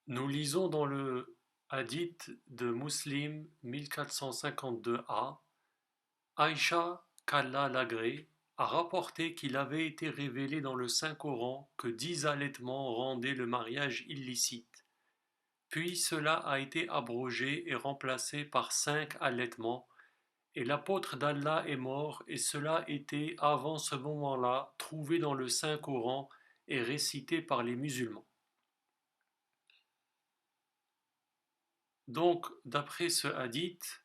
Nous lisons dans le hadith de Muslim 1452a, Aïcha, qu'Allah l'agrée, a rapporté qu'il avait été révélé dans le Saint-Coran que 10 allaitements rendaient le mariage illicite. Puis cela a été abrogé et remplacé par 5 allaitements, et l'apôtre d'Allah est mort, et cela était avant ce moment-là trouvé dans le Saint-Coran et récité par les musulmans. Donc, d'après ce hadith,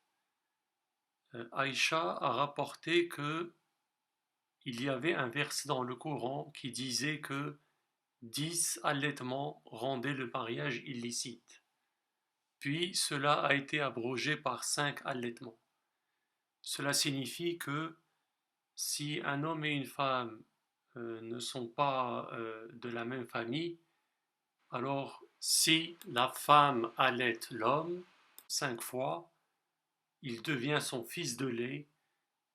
Aïcha a rapporté que il y avait un verset dans le Coran qui disait que 10 allaitements rendaient le mariage illicite. Puis cela a été abrogé par 5 allaitements. Cela signifie que si un homme et une femme ne sont pas de la même famille, alors si la femme allaite l'homme 5 fois, il devient son fils de lait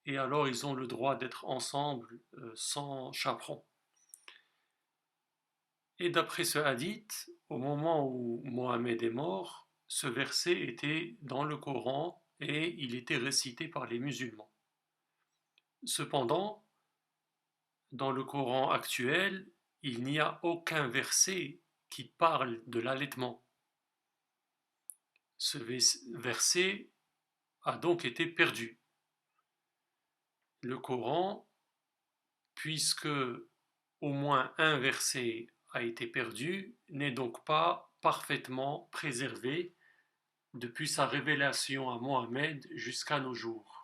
et alors ils ont le droit d'être ensemble sans chaperon. Et d'après ce hadith, au moment où Mohammed est mort, ce verset était dans le Coran et il était récité par les musulmans. Cependant, dans le Coran actuel, il n'y a aucun verset qui parle de l'allaitement. Ce verset a donc été perdu. Le Coran, puisque au moins un verset a été perdu, n'est donc pas parfaitement préservé depuis sa révélation à Mohammed jusqu'à nos jours.